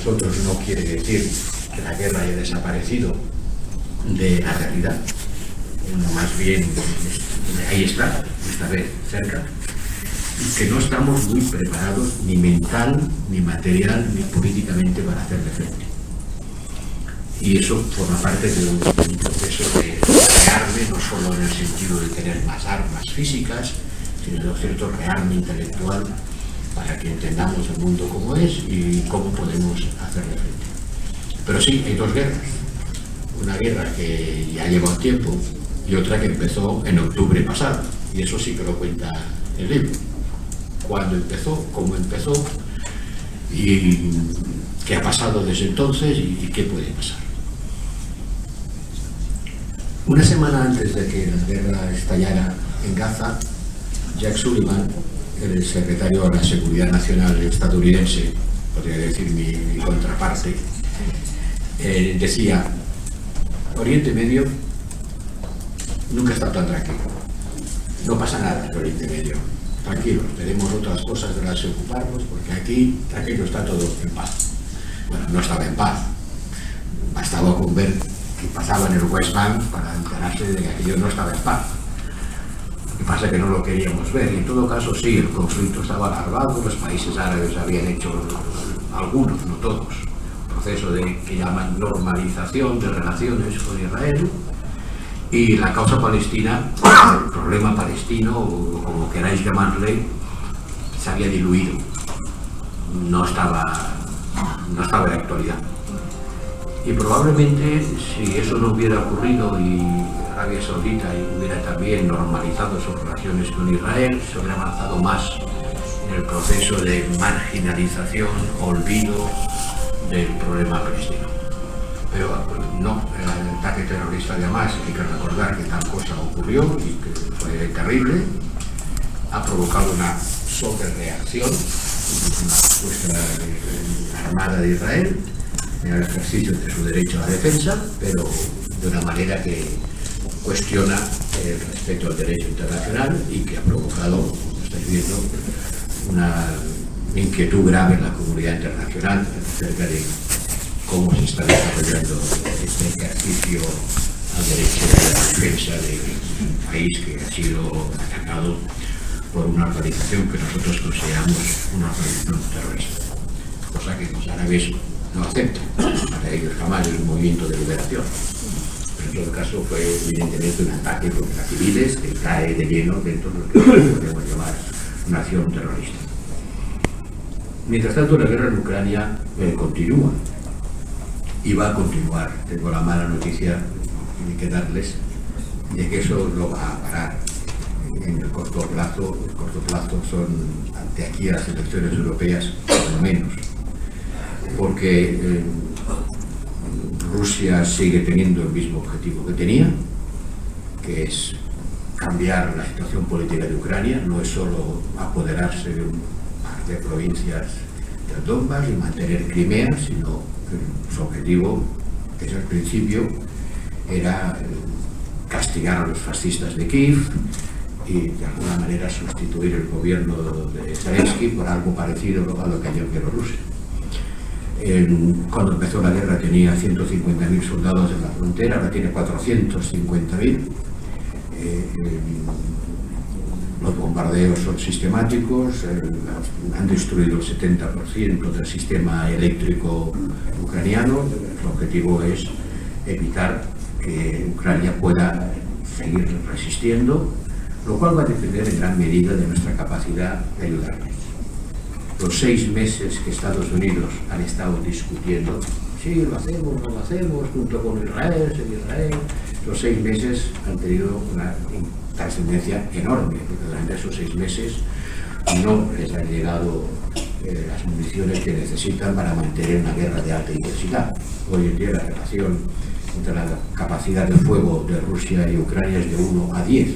nosotros no quiere decir que la guerra haya desaparecido de la realidad, más bien ahí está, esta vez cerca, y que no estamos muy preparados ni mental, ni material, ni políticamente para hacerle frente. Y eso forma parte de un proceso de rearme, no solo en el sentido de tener más armas físicas, sino de un cierto rearme intelectual para que entendamos el mundo como es y cómo podemos hacerle frente. Pero sí, hay dos guerras. Una guerra que ya lleva un tiempo y otra que empezó en octubre pasado. Y eso sí que lo cuenta el libro. Cuándo empezó, cómo empezó y qué ha pasado desde entonces y qué puede pasar. Una semana antes de que la guerra estallara en Gaza, Jack Sullivan, el secretario de la Seguridad Nacional estadounidense, podría decir mi contraparte, decía: Oriente Medio nunca está tan tranquilo. No pasa nada en Oriente Medio. Tranquilos, tenemos otras cosas de las que ocuparnos, porque aquí aquello está todo en paz. Bueno, no estaba en paz. Bastaba con ver qué pasaba en el West Bank para enterarse de que aquello no estaba en paz. Lo que pasa es que no lo queríamos ver, y en todo caso sí, el conflicto estaba alargado, los países árabes habían hecho, algunos, no todos, un proceso que llaman normalización de relaciones con Israel, y la causa palestina, el problema palestino, o como queráis llamarle, se había diluido, no estaba en la actualidad. Y probablemente si eso no hubiera ocurrido y Arabia Saudita hubiera también normalizado sus relaciones con Israel, se hubiera avanzado más en el proceso de marginalización, olvido del problema palestino. Pero no, el ataque terrorista de Hamas, hay que recordar que tal cosa ocurrió y que fue terrible, ha provocado una sobrereacción en la respuesta de la Armada de Israel en el ejercicio de su derecho a la defensa, pero de una manera que cuestiona el respeto al derecho internacional y que ha provocado, como estáis viendo, una inquietud grave en la comunidad internacional acerca de cómo se está desarrollando este ejercicio al derecho de la defensa de un país que ha sido atacado por una organización que nosotros consideramos una organización terrorista, cosa que los árabes no aceptan. Para ellos jamás es un movimiento de liberación. Pero en todo caso fue evidentemente un ataque contra civiles que cae de lleno dentro de lo que podemos llamar una acción terrorista. Mientras tanto, la guerra en Ucrania continúa y va a continuar. Tengo la mala noticia que darles de que eso no va a parar en el corto plazo. El corto plazo son de aquí a las elecciones europeas, por lo menos, porque Rusia sigue teniendo el mismo objetivo que tenía, que es cambiar la situación política de Ucrania. No es solo apoderarse de un par de provincias del Donbass y mantener Crimea, sino que su objetivo desde el principio era castigar a los fascistas de Kiev y de alguna manera sustituir el gobierno de Zelensky por algo parecido a lo que hay en Bielorrusia. Cuando empezó la guerra tenía 150.000 soldados en la frontera, ahora tiene 450.000. Los bombardeos son sistemáticos, han destruido el 70% del sistema eléctrico ucraniano. El objetivo es evitar que Ucrania pueda seguir resistiendo, lo cual va a depender en gran medida de nuestra capacidad de ayudarles. Los 6 meses que Estados Unidos han estado discutiendo, sí, lo hacemos, no lo hacemos, junto con Israel, sin Israel, los 6 meses han tenido una trascendencia enorme, porque durante esos 6 meses no les han llegado las municiones que necesitan para mantener una guerra de alta intensidad. Hoy en día la relación entre la capacidad de fuego de Rusia y Ucrania es de 1 a 10.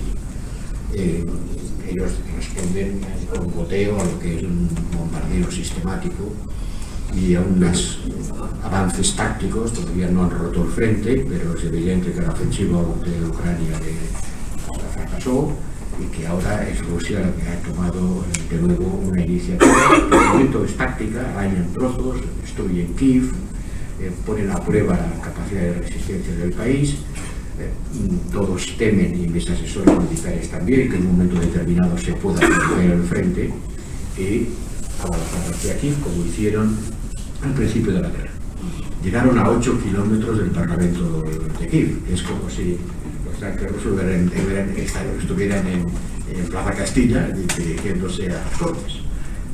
Ellos responden con goteo a lo que es un bombardeo sistemático y a unos avances tácticos. Todavía no han roto el frente, pero es evidente que la ofensiva de Ucrania fracasó y que ahora es Rusia la que ha tomado de nuevo una iniciativa que de momento es táctica, raya en trozos, destruye en Kiev, ponen a prueba la capacidad de resistencia del país. Todos temen, y mis asesores militares también, que en un momento determinado se pueda poner al frente y avanzar hacia Kiev, como hicieron al principio de la guerra. Llegaron a 8 kilómetros del Parlamento de Kiev. Es como si los tanques rusos estuvieran en Plaza Castilla dirigiéndose a las Cortes.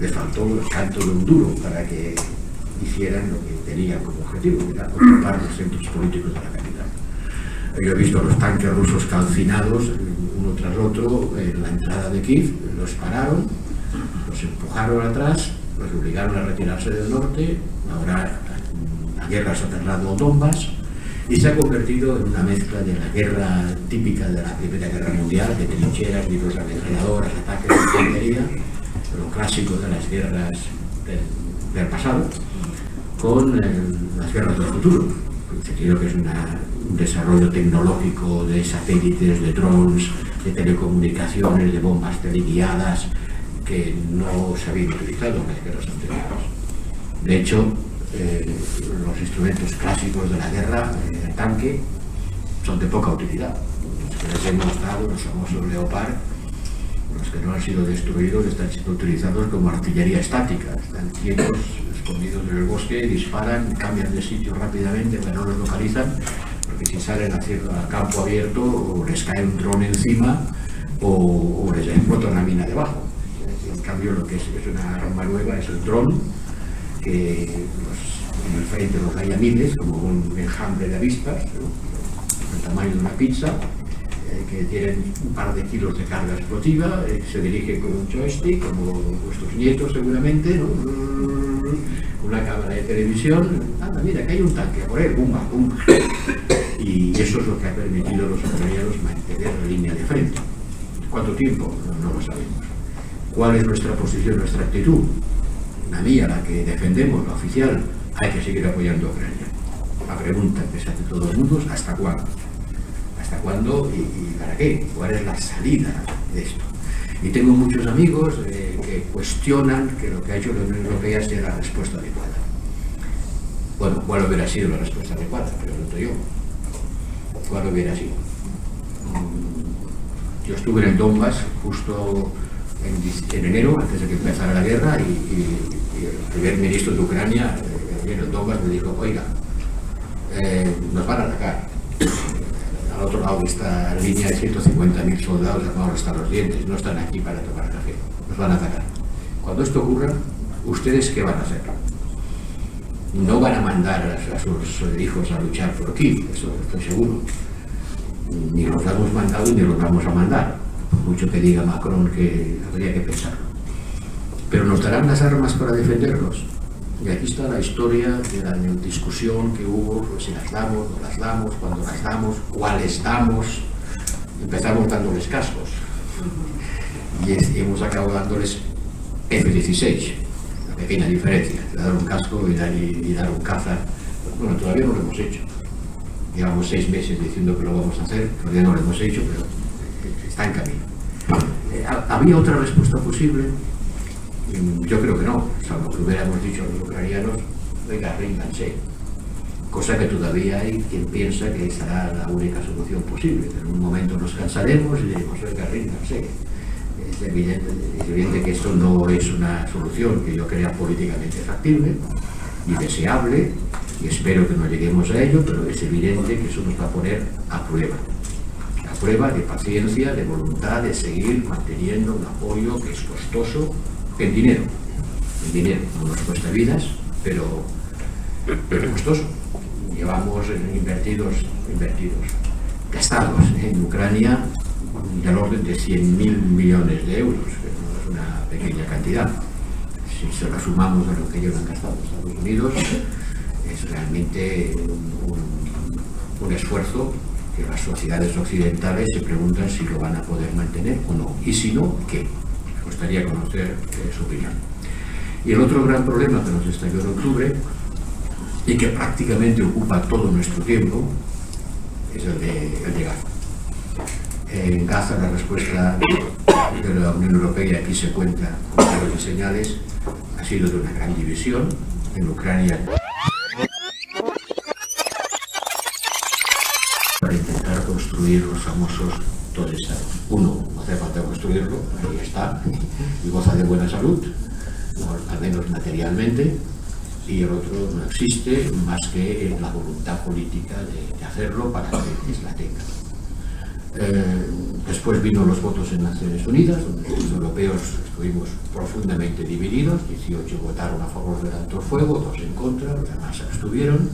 Les faltó el canto de un duro para que hicieran lo que tenían como objetivo, que era ocupar los centros políticos de la capital. Yo he visto a los tanques rusos calcinados uno tras otro en la entrada de Kiev, los pararon, los empujaron atrás, los obligaron a retirarse del norte. Ahora la guerra se ha trasladado a Donbass y se ha convertido en una mezcla de la guerra típica de la Primera Guerra Mundial, de trincheras, tiros ametralladoras, ataques de infantería, lo clásico de las guerras del pasado, con las guerras del futuro. Creo que es un desarrollo tecnológico de satélites, de drones, de telecomunicaciones, de bombas teleguiadas que no se habían utilizado en las guerras anteriores. De hecho, los instrumentos clásicos de la guerra, el tanque, son de poca utilidad. Los que les hemos dado, los famosos Leopard, los que no han sido destruidos, están siendo utilizados como artillería estática. Están quietos, escondidos en el bosque, disparan, cambian de sitio rápidamente, pero no los localizan, porque si salen al campo abierto, o les cae un dron encima, o les explota una mina debajo. En cambio, lo que es una arma nueva es el dron, que en el frente los hay a miles, como un enjambre de avispas, ¿no? El tamaño de una pizza, que tienen un par de kilos de carga explosiva, se dirigen con un joystick, como vuestros nietos seguramente, ¿no? Una cámara de televisión. Anda, mira, que hay un tanque, por él, pumba, pumba. Y eso es lo que ha permitido a los ucranianos mantener la línea de frente. ¿Cuánto tiempo? No lo sabemos. ¿Cuál es nuestra posición, nuestra actitud? La mía, la que defendemos, la oficial. Hay que seguir apoyando a Ucrania. La pregunta que se hace todo el mundo es ¿hasta cuándo? ¿Hasta cuándo y para qué? ¿Cuál es la salida de esto? Y tengo muchos amigos que cuestionan que lo que ha hecho la Unión Europea sea la respuesta adecuada. Bueno, ¿cuál hubiera sido la respuesta adecuada? Pregunto yo. ¿Cuál hubiera sido? Yo estuve en el Donbass justo en enero, antes de que empezara la guerra, y el primer ministro de Ucrania en el Donbass me dijo, oiga, nos van a atacar. Al otro lado de esta línea de 150.000 soldados armados hasta los dientes, no están aquí para tomar café, nos van a atacar. Cuando esto ocurra, ¿ustedes qué van a hacer? No van a mandar a sus hijos a luchar por Kiev, eso estoy seguro. Ni los hemos mandado ni los vamos a mandar, por mucho que diga Macron que habría que pensarlo. Pero nos darán las armas para defenderlos. Y aquí está la historia de la discusión que hubo, pues, si las damos, no las damos, cuándo las damos, cuáles damos. Empezamos dándoles cascos y hemos acabado dándoles F-16, una pequeña diferencia, dar un casco y dar un caza. Bueno, todavía no lo hemos hecho. Llevamos 6 meses diciendo que lo vamos a hacer, todavía no lo hemos hecho, pero está en camino. ¿Había otra respuesta posible? Yo creo que no, salvo que hubiéramos dicho a los ucranianos, oiga, ríndanse. Cosa que todavía hay quien piensa que será la única solución posible. En un momento nos cansaremos y diremos, oiga, ríndanse. Es evidente que esto no es una solución que yo crea políticamente factible y deseable, y espero que no lleguemos a ello, pero es evidente que eso nos va a poner a prueba de paciencia, de voluntad, de seguir manteniendo un apoyo que es costoso en dinero. El dinero no nos cuesta vidas, pero costoso. Llevamos gastados en Ucrania del orden de 100.000 millones de euros, que no es una pequeña cantidad. Si se lo sumamos a lo que ellos han gastado en Estados Unidos, es realmente un esfuerzo que las sociedades occidentales se preguntan si lo van a poder mantener o no. Y si no, ¿qué? Me gustaría conocer su opinión. Y el otro gran problema que nos estalló en octubre y que prácticamente ocupa todo nuestro tiempo es el de Gaza. En Gaza la respuesta de la Unión Europea, y aquí se cuenta con todas las señales, ha sido de una gran división. En Ucrania, para intentar construir los famosos dos estados. Uno, no hace falta construirlo, ahí está, y goza de buena salud, al menos materialmente, y el otro no existe más que la voluntad política de hacerlo para que la tenga. Después vino los votos en Naciones Unidas, donde los europeos estuvimos profundamente divididos. 18 votaron a favor del alto el fuego, 2 en contra, los demás se abstuvieron.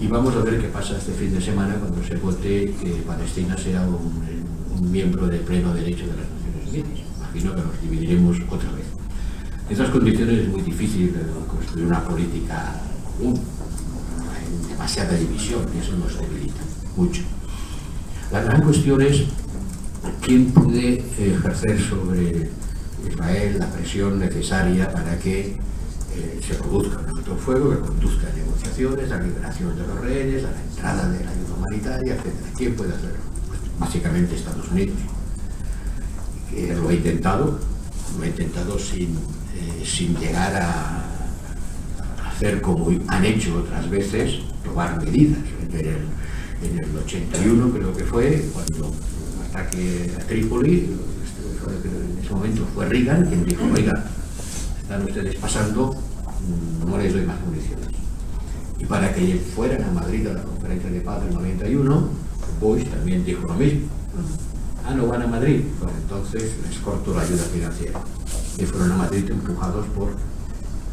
Y vamos a ver qué pasa este fin de semana cuando se vote que Palestina sea un miembro de pleno derecho de las Naciones Unidas. Imagino que nos dividiremos otra vez. En esas condiciones es muy difícil construir una política común. Hay demasiada división y eso nos debilita mucho. La gran cuestión es quién puede ejercer sobre Israel la presión necesaria para que se produzca un alto el fuego, que conduzca a negociaciones, a la liberación de los rehenes, a la entrada de la ayuda humanitaria, etc. ¿Quién puede hacerlo? Pues básicamente Estados Unidos. Lo ha intentado sin llegar a hacer como han hecho otras veces, tomar medidas. En el 81 creo que fue, cuando el ataque a Trípoli, en ese momento fue Reagan quien dijo: oiga, están ustedes pasando, no les doy más municiones. Y para que fueran a Madrid a la conferencia de paz del 91, Bush también dijo lo mismo. No van a Madrid, pues entonces les corto la ayuda financiera. Y fueron a Madrid empujados por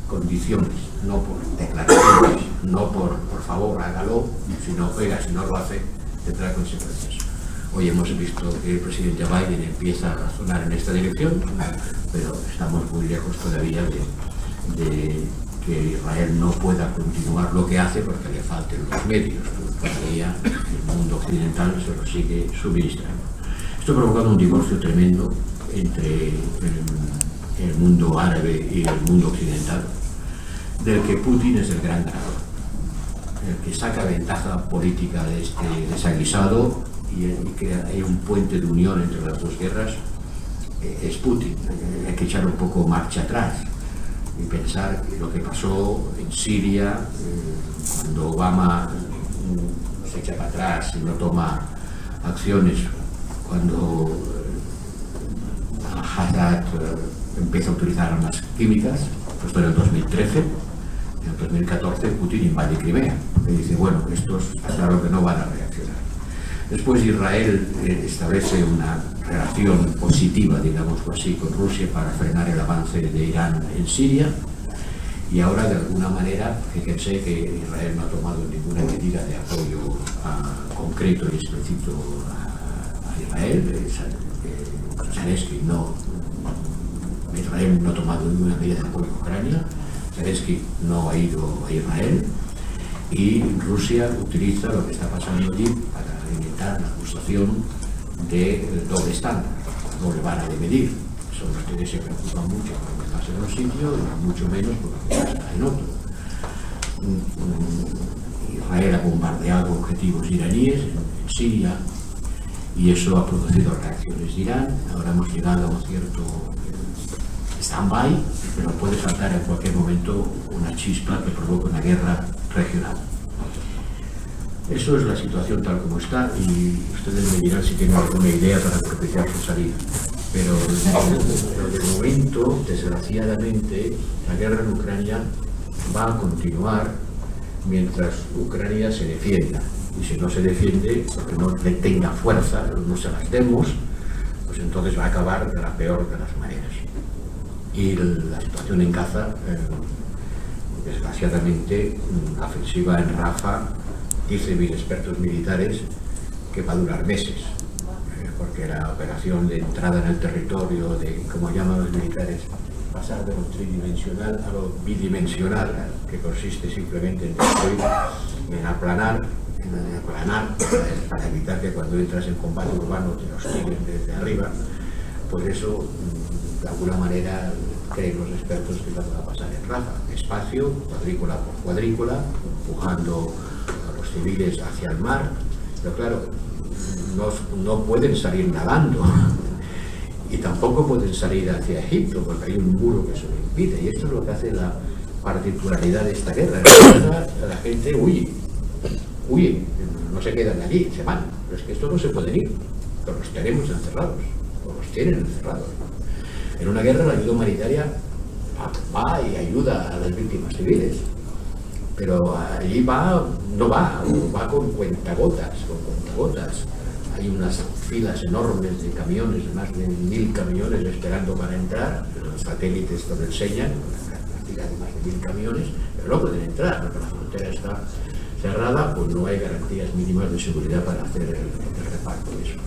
condiciones, no por declaraciones, no por favor hágalo, sino oiga, si no lo hace tendrá consecuencias. Hoy hemos visto que el presidente Biden empieza a razonar en esta dirección, pero estamos muy lejos todavía de que Israel no pueda continuar lo que hace porque le falten los medios. Todavía el mundo occidental se lo sigue suministrando. Esto ha provocado un divorcio tremendo entre el mundo árabe y el mundo occidental, del que Putin es el gran ganador, el que saca ventaja política de este desaguisado y que hay un puente de unión entre las dos guerras, es Putin. Hay que echar un poco marcha atrás y pensar que lo que pasó en Siria, cuando Obama se echa para atrás y no toma acciones, cuando Assad empieza a utilizar armas químicas, esto era en 2013, en el 2014 Putin invade Crimea, y dice, bueno, estos está claro que no van a reaccionar. Después Israel establece una relación positiva, digámoslo así, con Rusia para frenar el avance de Irán en Siria, y ahora de alguna manera, fíjense que Israel no ha tomado ninguna medida de apoyo concreto y explícito a Israel. Zelensky Israel no ha tomado ninguna medida de apoyo a Ucrania, Zelensky no ha ido a Israel, y Rusia utiliza lo que está pasando allí para alimentar la acusación de doble estándar, doble vara de medir. Son ustedes se preocupan mucho por lo que pasa en un sitio y mucho menos por lo que pasa en otro. Israel ha bombardeado objetivos iraníes en Siria y eso ha producido reacciones de Irán. Ahora hemos llegado a un cierto stand-by, pero puede saltar en cualquier momento una chispa que provoque una guerra regional. Eso es la situación tal como está y ustedes me dirán si tienen alguna idea para propiciar su salida. Pero de momento, desgraciadamente, la guerra en Ucrania va a continuar mientras Ucrania se defienda. Y si no se defiende, porque no tenga fuerza, no se las demos, pues entonces va a acabar de la peor de las maneras. Y la situación en Gaza, desgraciadamente, la ofensiva en Rafah, dicen mis expertos militares, que va a durar meses, porque la operación de entrada en el territorio, de, como llaman los militares, pasar de lo tridimensional a lo bidimensional, que consiste simplemente en destruir, en aplanar, para evitar que cuando entras en combate urbano te los tiren desde arriba, pues eso, de alguna manera, creen los expertos que va a pasar en Rafah, despacio, cuadrícula por cuadrícula, empujando a los civiles hacia el mar, pero claro, no pueden salir nadando y tampoco pueden salir hacia Egipto porque hay un muro que se lo impide, y esto es lo que hace la particularidad de esta guerra. La gente huye, no se quedan allí, se van, pero es que estos no se pueden ir, pero los tenemos encerrados, o los tienen encerrados. En una guerra la ayuda humanitaria va y ayuda a las víctimas civiles, pero allí no va con cuentagotas. Hay unas filas enormes de camiones, más de 1000 camiones esperando para entrar. Los satélites esto lo enseñan, una fila de más de 1000 camiones, pero no pueden entrar porque la frontera está cerrada, pues no hay garantías mínimas de seguridad para hacer el reparto de eso.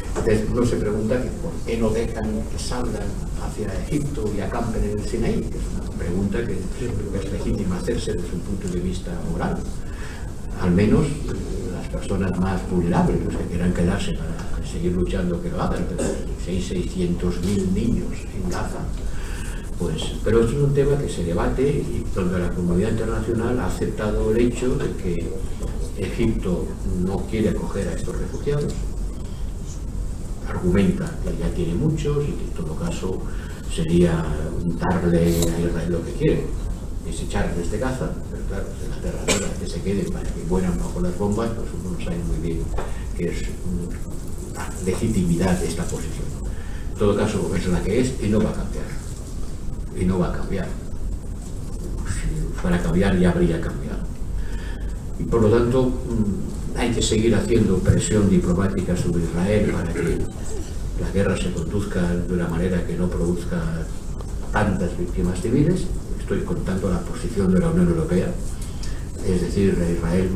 Entonces uno se pregunta que por qué no dejan que salgan hacia Egipto y acampen en el Sinaí, que es una pregunta que es legítima hacerse desde un punto de vista moral. Al menos las personas más vulnerables, los que quieran quedarse para seguir luchando, que lo hagan, pero 600.000 niños en Gaza. Pero esto es un tema que se debate y donde la comunidad internacional ha aceptado el hecho de que Egipto no quiere acoger a estos refugiados. Argumenta que ya tiene muchos y que en todo caso sería darle a Israel lo que quiere, es echarles de Gaza, pero claro, en la terra que se queden para que mueran bajo las bombas, pues uno no sabe muy bien qué es la legitimidad de esta posición. En todo caso es la que es y no va a cambiar. Y no va a cambiar. Si fuera a cambiar ya habría cambiado. Y por lo tanto hay que seguir haciendo presión diplomática sobre Israel para que la guerra se conduzca de una manera que no produzca tantas víctimas civiles. Estoy contando la posición de la Unión Europea, es decir, Israel,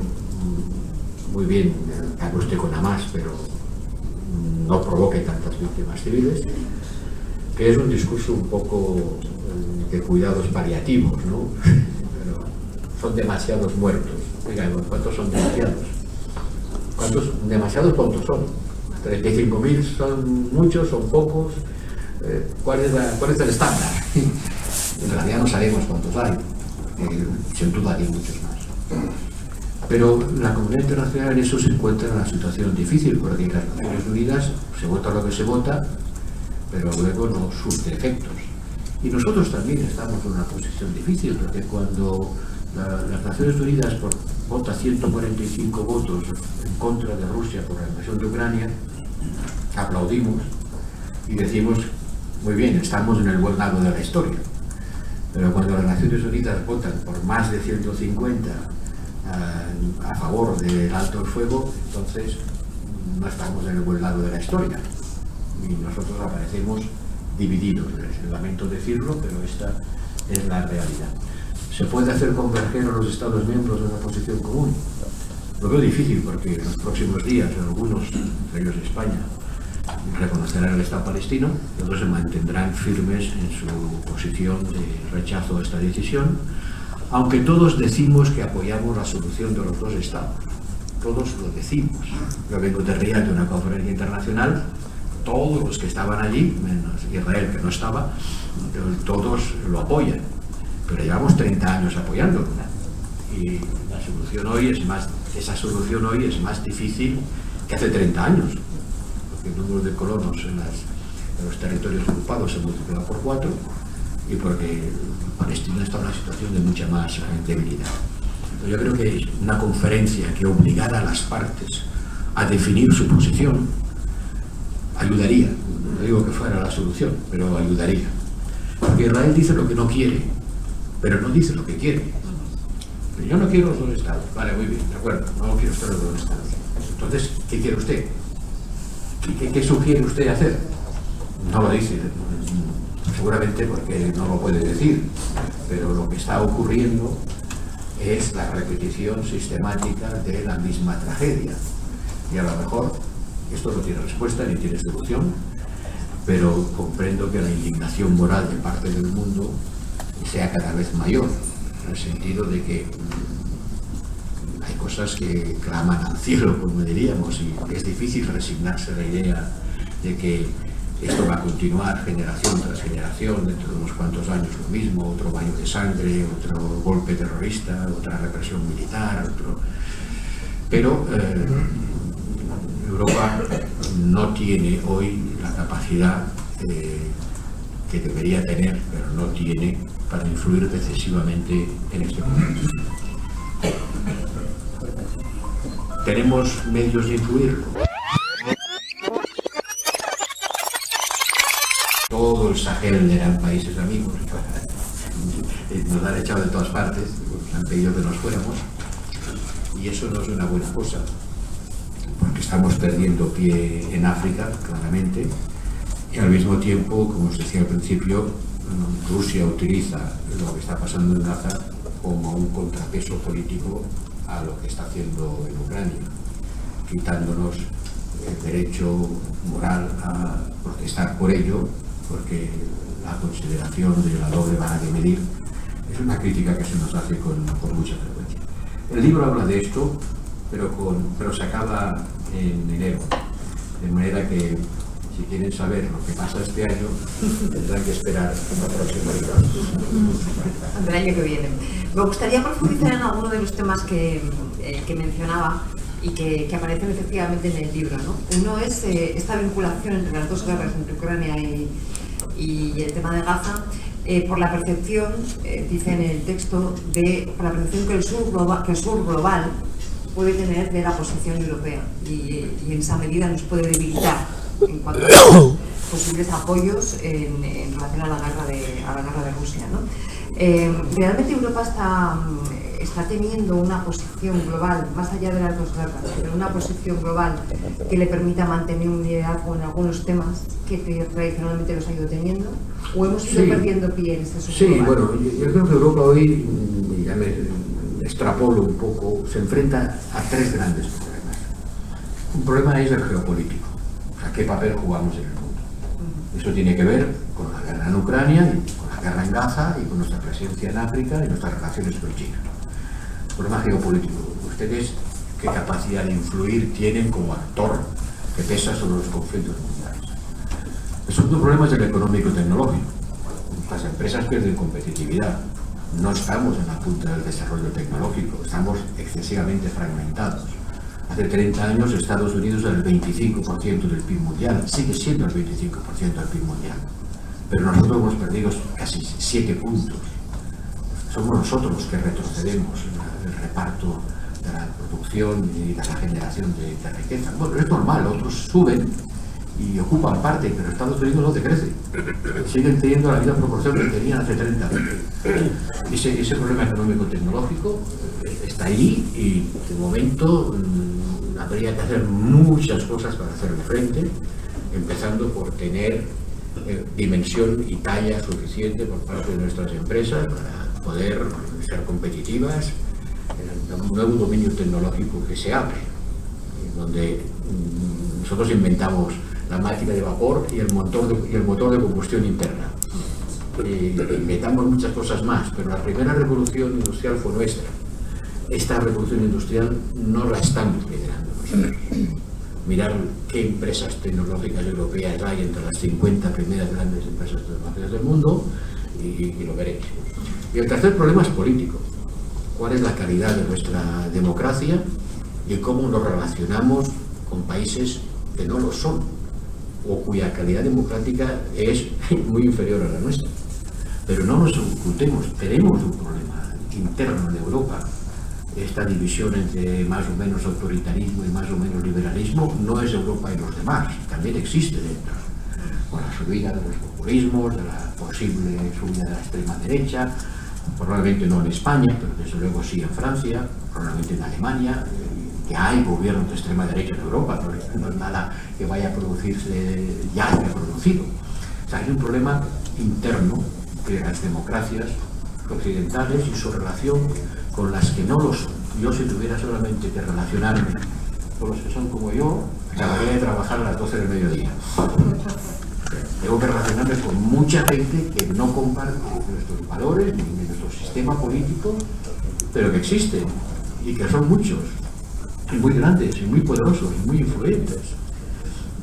muy bien, haga usted con Hamas, pero no provoque tantas víctimas civiles, que es un discurso un poco de cuidados paliativos, ¿no? Pero son demasiados muertos. Oiga, ¿cuántos son demasiados? ¿Demasiados cuántos son? 35.000 son muchos, son pocos. ¿Cuál es el estándar? En realidad no sabemos cuántos hay, sin duda hay muchos más. Pero la comunidad internacional en eso se encuentra en una situación difícil, porque las Naciones Unidas se vota lo que se vota, pero luego no surte efectos. Y nosotros también estamos en una posición difícil, porque cuando las Naciones Unidas vota 145 votos en contra de Rusia por la invasión de Ucrania, aplaudimos y decimos, muy bien, estamos en el buen lado de la historia. Pero cuando las Naciones Unidas votan por más de 150 a favor del alto el fuego, entonces no estamos en el buen lado de la historia. Y nosotros aparecemos divididos. Lamento decirlo, pero esta es la realidad. ¿Se puede hacer converger a los Estados miembros en una posición común? Lo veo difícil porque en los próximos días algunos, entre ellos España, reconocerán el Estado palestino, y otros se mantendrán firmes en su posición de rechazo a esta decisión, aunque todos decimos que apoyamos la solución de los dos Estados. Todos lo decimos. Yo vengo de Riad, de una conferencia internacional, todos los que estaban allí, menos Israel que no estaba, todos lo apoyan. Pero llevamos 30 años apoyándolo. Y la solución hoy esa solución hoy es más difícil que hace 30 años. Porque el número de colonos en los territorios ocupados se multiplica por 4 y porque Palestina está en una situación de mucha más debilidad. Yo creo que una conferencia que obligara a las partes a definir su posición ayudaría. No digo que fuera la solución, pero ayudaría. Porque Israel dice lo que no quiere, pero no dice lo que quiere. Pero yo no quiero los dos estados. Vale, muy bien, de acuerdo, no quiero usted los dos estados. Entonces, ¿qué quiere usted? ¿Qué sugiere usted hacer? No lo dice, seguramente porque no lo puede decir, pero lo que está ocurriendo es la repetición sistemática de la misma tragedia. Y a lo mejor esto no tiene respuesta ni tiene solución, pero comprendo que la indignación moral de parte del mundo sea cada vez mayor, en el sentido de que hay cosas que claman al cielo, como diríamos, y es difícil resignarse a la idea de que esto va a continuar generación tras generación, dentro de unos cuantos años lo mismo, otro baño de sangre, otro golpe terrorista, otra represión militar, pero Europa no tiene hoy la capacidad que debería tener, pero no tiene, para influir decisivamente en este momento. ¿Tenemos medios de influirlo? Todo el Sahel eran países amigos, nos han echado de todas partes, nos han pedido que nos fuéramos, y eso no es una buena cosa, porque estamos perdiendo pie en África, claramente, y al mismo tiempo, como os decía al principio, Rusia utiliza lo que está pasando en Gaza como un contrapeso político a lo que está haciendo en Ucrania, quitándonos el derecho moral a protestar por ello, porque la consideración de la doble vara de medir es una crítica que se nos hace con mucha frecuencia. El libro habla de esto, pero se acaba en enero, de manera que si quieren saber lo que pasa este año, tendrán que esperar la próxima libro. Del año que viene. Me gustaría profundizar en alguno de los temas que mencionaba y que aparecen efectivamente en el libro, ¿no? Uno es esta vinculación entre las dos guerras, entre Ucrania y el tema de Gaza, por la percepción, dice en el texto, por la percepción que el sur global puede tener de la posición europea y en esa medida nos puede debilitar en cuanto a posibles apoyos en relación a la guerra de Rusia, ¿no? Realmente Europa está teniendo una posición global, más allá de las dos guerras, pero una posición global que le permita mantener un liderazgo en algunos temas que tradicionalmente los ha ido teniendo, o hemos ido perdiendo pie en este sur global. Bueno, yo creo que Europa hoy, ya me extrapolo un poco, se enfrenta a tres grandes problemas. Un problema es el geopolítico. ¿Qué papel jugamos en el mundo? Eso tiene que ver con la guerra en Ucrania, y con la guerra en Gaza y con nuestra presencia en África y nuestras relaciones con China. Problema geopolítico. ¿Ustedes qué capacidad de influir tienen como actor que pesa sobre los conflictos mundiales? El segundo problema es el económico-tecnológico. Las empresas pierden competitividad. No estamos en la punta del desarrollo tecnológico, estamos excesivamente fragmentados. Hace 30 años Estados Unidos era el 25% del PIB mundial, sigue siendo el 25% del PIB mundial, pero nosotros hemos perdido casi 7 puntos. Somos nosotros los que retrocedemos en el reparto de la producción y de la generación de riqueza. Bueno, es normal, otros suben y ocupan parte, pero Estados Unidos no decrece. Siguen teniendo la misma proporción que tenían hace 30 años. Ese problema económico-tecnológico está ahí y de momento habría que hacer muchas cosas para hacerle frente, empezando por tener dimensión y talla suficiente por parte de nuestras empresas para poder ser competitivas en un nuevo dominio tecnológico que se abre, donde nosotros inventamos la máquina de vapor y el motor de combustión interna. Inventamos muchas cosas más, pero la primera revolución industrial fue nuestra. Esta revolución industrial no la estamos liderando nosotros. Mirar qué empresas tecnológicas europeas hay entre las 50 primeras grandes empresas tecnológicas del mundo y lo veréis. Y el tercer problema es político. ¿Cuál es la calidad de nuestra democracia y cómo nos relacionamos con países que no lo son o cuya calidad democrática es muy inferior a la nuestra? Pero no nos ocultemos, tenemos un problema interno en Europa. Esta división entre más o menos autoritarismo y más o menos liberalismo no es Europa y los demás, también existe dentro, con la subida de los populismos, de la posible subida de la extrema derecha, probablemente no en España, pero desde luego sí en Francia, probablemente en Alemania, que hay gobiernos de extrema derecha en Europa, no es nada que vaya a producirse ya se ha producido. O sea, hay un problema interno de las democracias occidentales y su relación con las que no lo son. Yo, si tuviera solamente que relacionarme con los que son como yo, acabaría de trabajar a las 12 del mediodía. Tengo que relacionarme con mucha gente que no comparte nuestros valores ni nuestro sistema político, pero que existen y que son muchos, y muy grandes, y muy poderosos, y muy influyentes.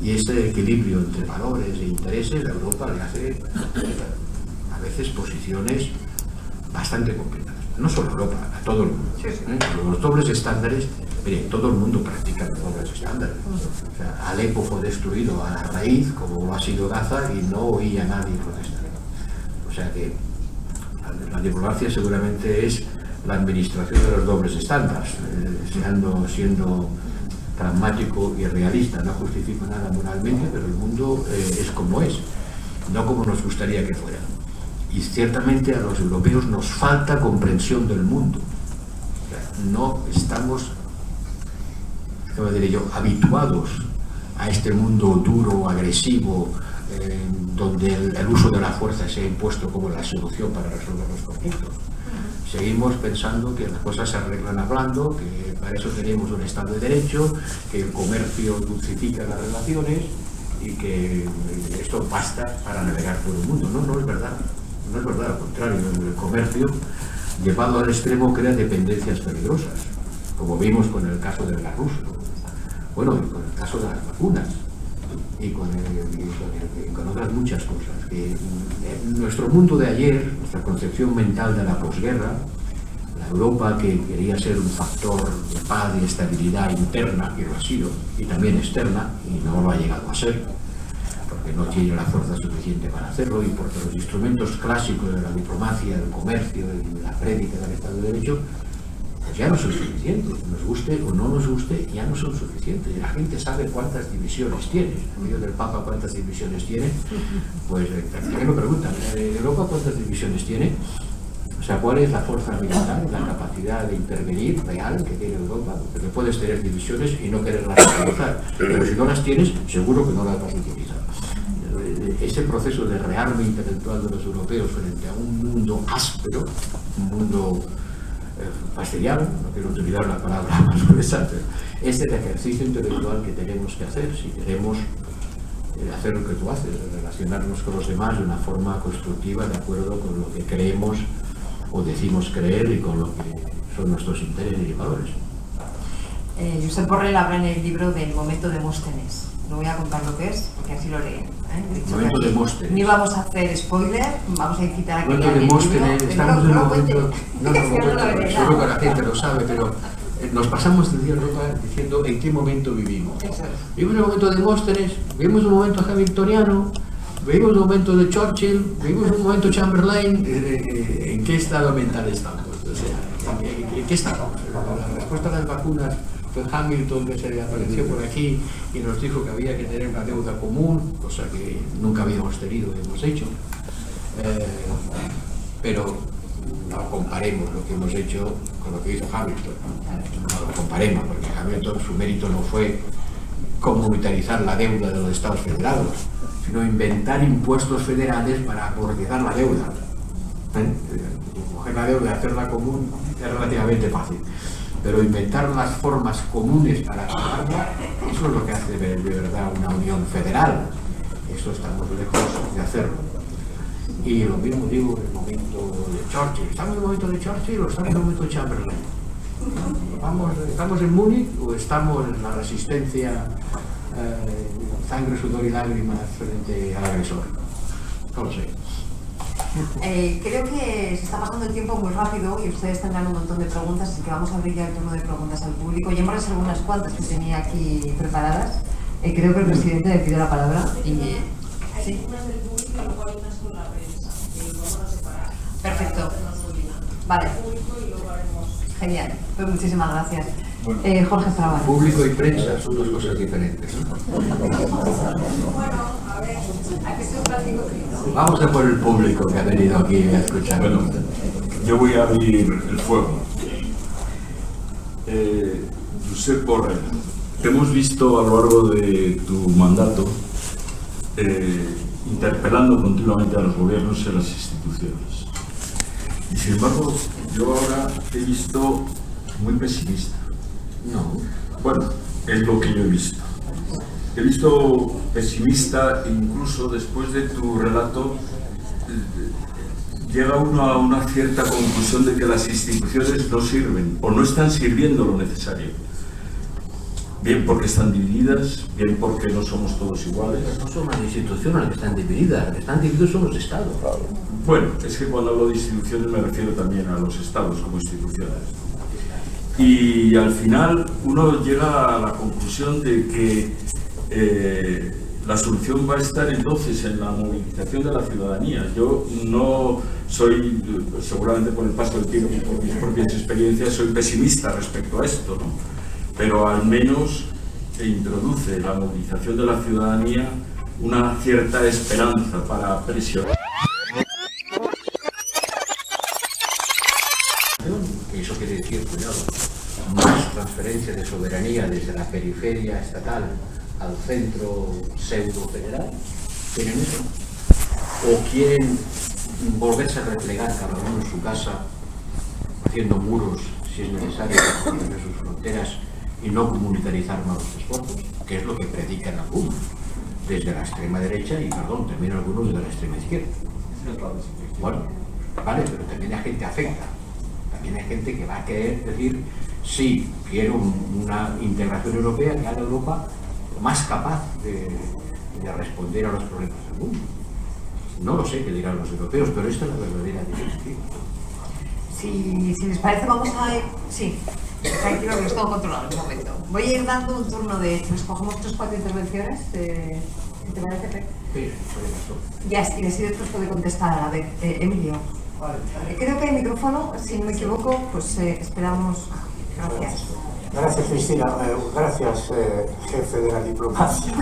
Y ese equilibrio entre valores e intereses a Europa le hace a veces posiciones bastante complicadas. no solo a Europa, a todo el mundo. Los dobles estándares, mire, todo el mundo practica los dobles estándares. O sea, Alepo fue destruido a la raíz, como lo ha sido Gaza, y no oía a nadie protestar. O sea que la diplomacia seguramente es la administración de los dobles estándares, siendo pragmático y realista. No justifico nada moralmente, pero el mundo es como es, no como nos gustaría que fuera. Y ciertamente a los europeos nos falta comprensión del mundo. O sea, no estamos, ¿cómo diré yo?, habituados a este mundo duro, agresivo, donde el uso de la fuerza se ha impuesto como la solución para resolver los conflictos. Seguimos pensando que las cosas se arreglan hablando, que para eso tenemos un Estado de Derecho, que el comercio dulcifica las relaciones y que esto basta para navegar por el mundo. No, no es verdad. No es verdad, al contrario. El comercio, llevado al extremo, crea dependencias peligrosas, como vimos con el caso del gas ruso, bueno, y con el caso de las vacunas, y con otras muchas cosas. Que en nuestro mundo de ayer, nuestra concepción mental de la posguerra, la Europa que quería ser un factor de paz y estabilidad interna, y lo ha sido, y también externa, y no lo ha llegado a ser, porque no tiene la fuerza suficiente para hacerlo, y porque los instrumentos clásicos de la diplomacia, del comercio y de la prédica del Estado de Derecho, pues ya no son suficientes. Nos guste o no nos guste, ya no son suficientes. Y la gente sabe cuántas divisiones tiene. El amigo del Papa, ¿cuántas divisiones tiene? Pues también me preguntan, ¿Europa cuántas divisiones tiene? O sea, ¿cuál es la fuerza militar, la capacidad de intervenir real que tiene Europa? Porque puedes tener divisiones y no quererlas utilizar, pero si no las tienes, seguro que no las vas a utilizar. Ese proceso de rearme intelectual de los europeos frente a un mundo áspero, un mundo fastidiado, no quiero utilizar la palabra más gruesa, pero es el ejercicio intelectual que tenemos que hacer si queremos hacer lo que tú haces, relacionarnos con los demás de una forma constructiva, de acuerdo con lo que creemos o decimos creer y con lo que son nuestros intereses y valores. Josep Borrell habla en el libro del momento de Demóstenes. No voy a contar lo que es, porque así lo leen. Momento de Demóstenes. Ni vamos a hacer spoiler, vamos a quitar aquí. Momento de Demóstenes, estamos en un momento. Seguro que la gente lo sabe, pero nos pasamos el día en Europa diciendo en qué momento vivimos. Vivimos en un momento de Demóstenes, vivimos un momento hamiltoniano, vivimos un momento de Churchill, vivimos un momento Chamberlain. ¿En qué estado mental estamos? O sea, ¿en qué estamos? La respuesta a las vacunas fue Hamilton, que se apareció por aquí y nos dijo que había que tener una deuda común, cosa que nunca habíamos tenido y hemos hecho. Pero no comparemos lo que hemos hecho con lo que hizo Hamilton. No lo comparemos, porque Hamilton, su mérito no fue comunitarizar la deuda de los Estados Federados, sino inventar impuestos federales para amortizar la deuda. Coger la deuda y hacerla común es relativamente fácil, pero inventar las formas comunes para pagarla, eso es lo que hace de verdad una unión federal. Eso estamos lejos de hacerlo. Y lo mismo digo en el momento de Churchill. ¿Estamos en el momento de Churchill o estamos en el momento de Chamberlain? ¿Estamos en Múnich o estamos en la resistencia, sangre, sudor y lágrimas frente al agresor? No lo sé. Creo que se está pasando el tiempo muy rápido y ustedes tendrán un montón de preguntas, así que vamos a abrir ya el turno de preguntas al público. Ya hemos reservado unas cuantas que tenía aquí preparadas. Creo que el presidente le pide la palabra. ¿Sí? Hay unas del público y luego hay unas con la prensa, que vamos a separar. Perfecto. Vale. Genial. Pues muchísimas gracias. Bueno, Jorge Estrabón. Público y prensa son dos cosas diferentes, ¿no? Bueno, a ver, hay que ser un práctico crítico. Vamos a por el público que ha venido aquí a escuchar. Bueno, yo voy a abrir el fuego. Josep Borrell, te hemos visto a lo largo de tu mandato interpelando continuamente a los gobiernos y a las instituciones. Y sin embargo, yo ahora te he visto muy pesimista. No. Bueno, es lo que yo he visto. Te he visto pesimista, incluso después de tu relato, llega uno a una cierta conclusión de que las instituciones no sirven o no están sirviendo lo necesario. bien porque están divididas, bien porque no somos todos iguales. No son las instituciones las que están divididas, las que están divididos son los estados. Bueno, es que cuando hablo de instituciones me refiero también a los estados como instituciones. Y al final uno llega a la conclusión de que la solución va a estar entonces en la movilización de la ciudadanía. Yo no soy, seguramente por el paso del tiempo y por mis propias experiencias, soy pesimista respecto a esto, ¿no? Pero al menos introduce la movilización de la ciudadanía una cierta esperanza para presionar. Eso quiere decir, cuidado, más transferencia de soberanía desde la periferia estatal al centro pseudo federal. ¿Quieren eso? ¿O quieren volverse a replegar cada uno en su casa, haciendo muros si es necesario para proteger sus fronteras y no comunitarizar más los esfuerzos? Que es lo que predican algunos desde la extrema derecha y, perdón, también algunos desde la extrema izquierda. Bueno, vale, pero también hay gente afecta. También hay gente que va a querer decir, sí, quiero una integración europea que haga Europa más capaz de responder a los problemas del mundo. No lo sé qué dirán los europeos, pero esta es la verdadera dirección. Si les parece, vamos a ir... Sí, tranquilo que los tengo controlado en un momento. Voy a ir dando un turno de... Nos cogemos 3 o 4 intervenciones. ¿Te parece, Pep? Sí, por Ya, y así después puede contestar a la vez. Emilio. Creo que hay micrófono, si no me equivoco, pues esperamos. Gracias. Gracias, Cristina. Gracias, jefe de la diplomacia.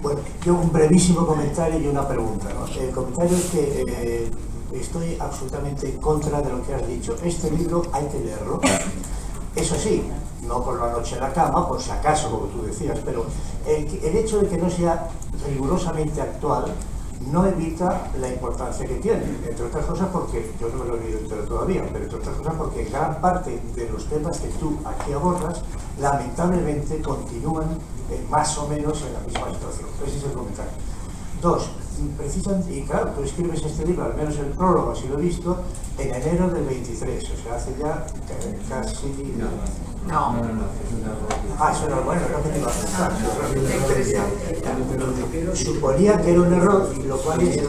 Bueno, yo un brevísimo comentario y una pregunta, ¿no? El comentario es que estoy absolutamente en contra de lo que has dicho. Este libro hay que leerlo. Eso sí, no por la noche en la cama, por si acaso, como tú decías, pero el hecho de que no sea rigurosamente actual no evita la importancia que tiene, entre otras cosas porque, yo no me lo he leído entero todavía, pero entre otras cosas porque gran parte de los temas que tú aquí abordas, lamentablemente continúan más o menos en la misma situación. Ese es el comentario. 2, precisamente, y claro, tú escribes este libro, al menos el prólogo, así lo he visto, en enero del 23, o sea, hace ya casi... No. Eso no, bueno, es lo que te iba a pensar. Suponía que era un error, lo cual es...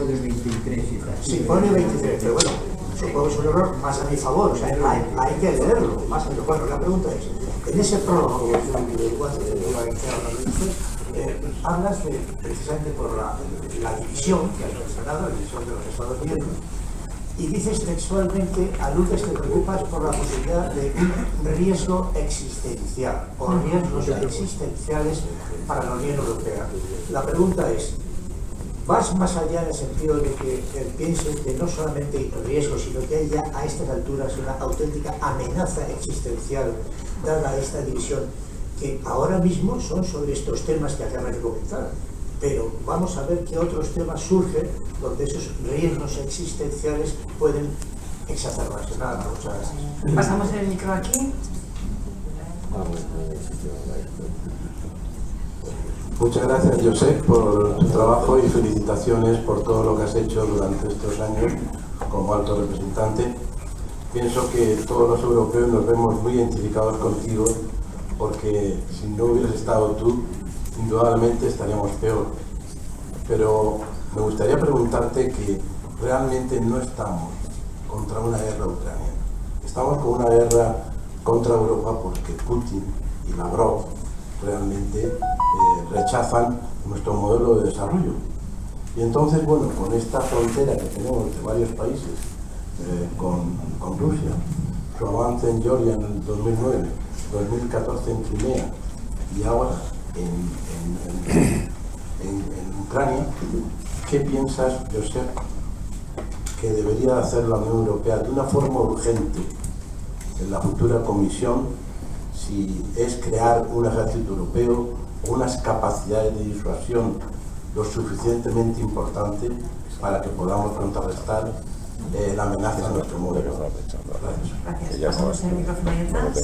Sí, pone 23, pero bueno, supongo que es un error más a mi favor, o sea, hay que leerlo, más a mi favor. La pregunta es, en ese prólogo, hablas precisamente por la división que has mencionado, la división de los Estados miembros, y dices textualmente, aludes, te preocupas por la posibilidad de un riesgo existencial o riesgos existenciales para la Unión Europea. La pregunta es, ¿vas más allá en el sentido de que pienses que no solamente hay riesgos, sino que hay ya a estas alturas una auténtica amenaza existencial dada esta división que ahora mismo son sobre estos temas que acabas de comentar? Pero vamos a ver qué otros temas surgen donde esos riesgos existenciales pueden exacerbarse. Nada, muchas gracias. Pasamos el micro aquí. Muchas gracias, Josep, por tu trabajo y felicitaciones por todo lo que has hecho durante estos años como alto representante. Pienso que todos los europeos nos vemos muy identificados contigo porque si no hubieras estado tú, indudablemente estaríamos peor. Pero me gustaría preguntarte que realmente no estamos contra una guerra ucraniana. Estamos con una guerra contra Europa porque Putin y Lavrov realmente rechazan nuestro modelo de desarrollo. Y entonces, bueno, con esta frontera que tenemos de varios países con Rusia, su avance en Georgia en el 2009, 2014 en Crimea y ahora en Ucrania, ¿qué piensas, Josep, que debería hacer la Unión Europea de una forma urgente en la futura Comisión, si es crear un ejército europeo, unas capacidades de disuasión lo suficientemente importante para que podamos contrarrestar la amenaza a nuestro modelo? Gracias. Pasamos el micrófono ahí atrás.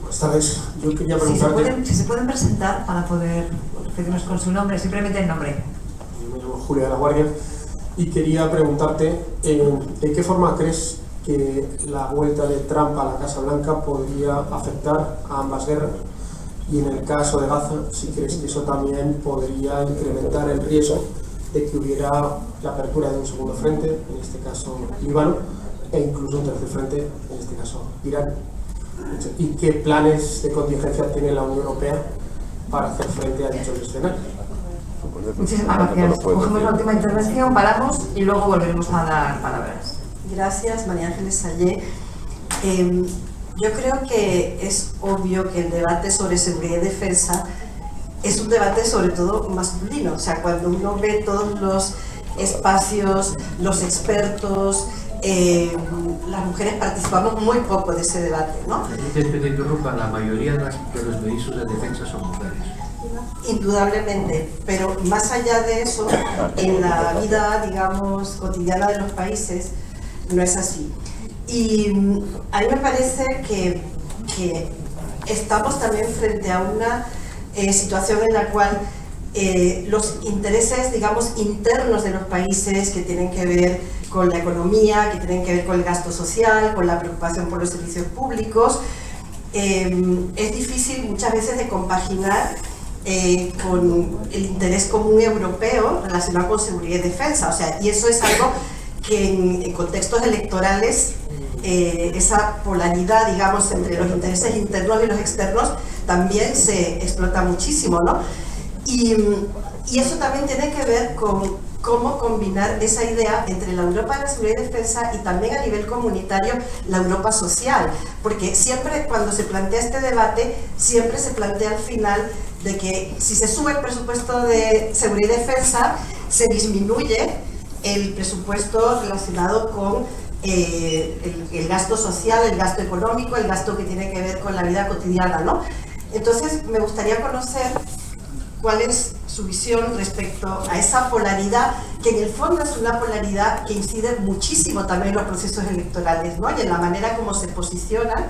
Esta vez yo quería preguntarte... Si se pueden presentar para poder pedirnos con su nombre, simplemente el nombre. Yo me llamo Julia de la Guardia y quería preguntarte ¿de qué forma crees que la vuelta de Trump a la Casa Blanca podría afectar a ambas guerras. Y en el caso de Gaza, si crees que eso también podría incrementar el riesgo de que hubiera la apertura de un segundo frente, en este caso Líbano, e incluso un tercer frente, en este caso Irán. ¿Y qué planes de contingencia tiene la Unión Europea para hacer frente a dichos escenarios? Muchísimas gracias. Cogemos la última intervención, paramos y luego volveremos a dar palabras. Gracias, María Ángeles Sallé. Yo creo que es obvio que el debate sobre seguridad y defensa es un debate sobre todo masculino. O sea, cuando uno ve todos los espacios, los expertos, las mujeres participamos muy poco de ese debate, ¿no? Te interrumpa, la mayoría de los ministros de defensa son mujeres. Indudablemente, pero más allá de eso, en la vida, digamos, cotidiana de los países, no es así. Y a mí me parece que estamos también frente a una situación en la cual los intereses, digamos, internos de los países que tienen que ver con la economía, que tienen que ver con el gasto social, con la preocupación por los servicios públicos, es difícil muchas veces de compaginar con el interés común europeo relacionado con seguridad y defensa. O sea, y eso es algo que en contextos electorales, esa polaridad, digamos, entre los intereses internos y los externos también se explota muchísimo, ¿no? Y eso también tiene que ver con cómo combinar esa idea entre la Europa de la seguridad y defensa y también a nivel comunitario la Europa social, porque siempre cuando se plantea este debate, siempre se plantea al final de que si se sube el presupuesto de seguridad y defensa, se disminuye el presupuesto relacionado con el gasto social, el gasto económico, el gasto que tiene que ver con la vida cotidiana, ¿no? Entonces, me gustaría conocer cuál es su visión respecto a esa polaridad, que en el fondo es una polaridad que incide muchísimo también en los procesos electorales, ¿no? Y en la manera como se posicionan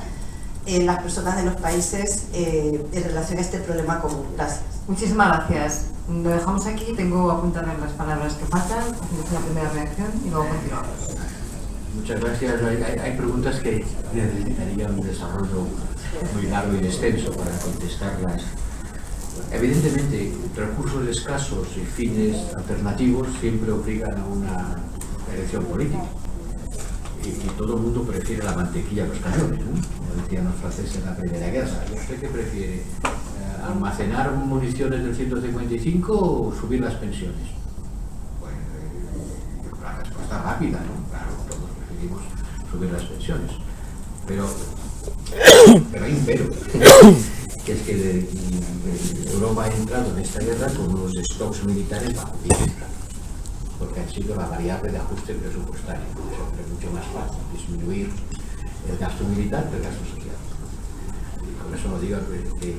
las personas de los países en relación a este problema común. Gracias. Muchísimas gracias. Lo dejamos aquí, tengo apuntadas las palabras que faltan, hacemos la primera reacción y luego continuamos. Muchas gracias. Hay preguntas que necesitarían un desarrollo muy largo y extenso para contestarlas. Evidentemente, recursos escasos y fines alternativos siempre obligan a una elección política. Y todo el mundo prefiere la mantequilla a los cañones, ¿no? Como decían los franceses en la Primera Guerra. ¿Y usted qué prefiere? ¿Almacenar municiones del 155 o subir las pensiones? Bueno, la respuesta rápida, ¿no? Claro, todos preferimos subir las pensiones. Pero hay un pero, que es que Europa ha entrado en esta guerra con unos stocks militares bajo pie, porque han sido la variable de ajuste presupuestario. Es mucho más fácil disminuir el gasto militar que el gasto social. Y con eso no digo que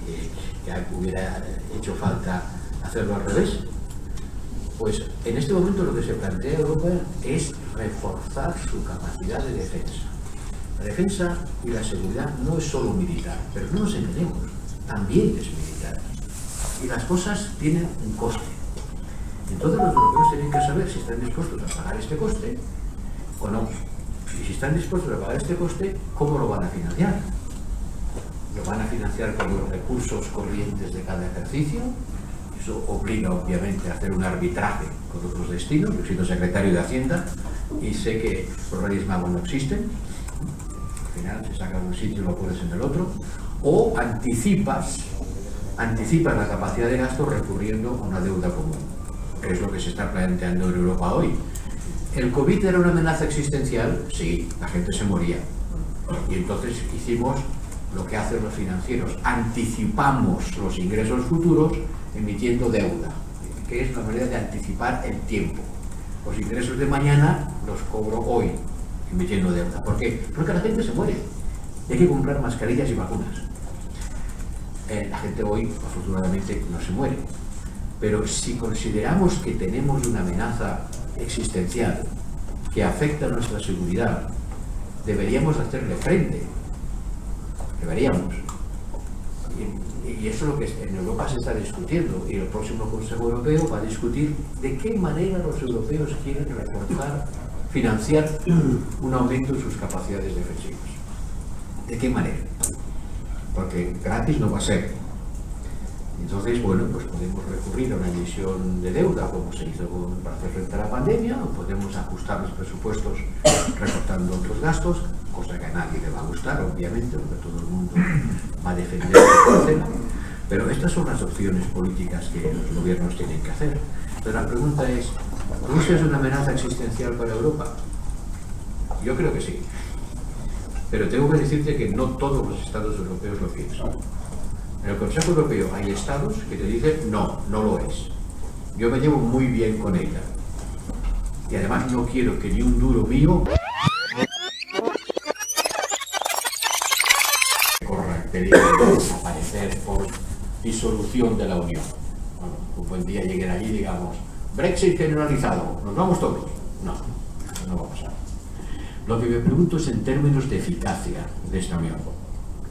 hubiera hecho falta hacerlo al revés. Pues en este momento lo que se plantea Europa es reforzar su capacidad de defensa. La defensa y la seguridad no es solo militar, pero no nos engañemos, también es militar. Y las cosas tienen un coste. Entonces los europeos tienen que saber si están dispuestos a pagar este coste o no. Y si están dispuestos a pagar este coste, ¿cómo lo van a financiar? ¿Lo van a financiar con los recursos corrientes de cada ejercicio? Eso obliga obviamente a hacer un arbitraje con otros destinos. Yo he sido secretario de Hacienda y sé que los Reyes Magos no existen. Al final se saca de un sitio y lo pones en el otro. O anticipas la capacidad de gasto recurriendo a una deuda común, que es lo que se está planteando en Europa hoy. ¿El COVID era una amenaza existencial? Sí, la gente se moría. Y entonces hicimos lo que hacen los financieros, anticipamos los ingresos futuros emitiendo deuda, que es una manera de anticipar el tiempo. Los ingresos de mañana los cobro hoy, emitiendo deuda. ¿Por qué? Porque la gente se muere. Hay que comprar mascarillas y vacunas. La gente hoy, afortunadamente, no se muere. Pero si consideramos que tenemos una amenaza existencial que afecta a nuestra seguridad, deberíamos hacerle frente. Deberíamos. Y eso es lo que en Europa se está discutiendo. Y el próximo Consejo Europeo va a discutir de qué manera los europeos quieren reforzar financiar un aumento en sus capacidades defensivas. ¿De qué manera? Porque gratis no va a ser. Entonces, bueno, pues podemos recurrir a una emisión de deuda, como se hizo para hacer frente a la pandemia, o podemos ajustar los presupuestos recortando otros gastos, cosa que a nadie le va a gustar, obviamente, porque todo el mundo va a defender la cárcel. Pero estas son las opciones políticas que los gobiernos tienen que hacer. Pero la pregunta es, ¿Rusia es una amenaza existencial para Europa? Yo creo que sí. Pero tengo que decirte que no todos los estados europeos lo piensan. En el Consejo Europeo hay estados que te dicen no, no lo es. Yo me llevo muy bien con ella. Y además no quiero que ni un duro mío corra peligro de desaparecer por disolución de la Unión. Bueno, un buen día lleguen allí y digamos, Brexit generalizado, ¿nos vamos todos? No, eso no va a pasar. Lo que me pregunto es en términos de eficacia de esta Unión.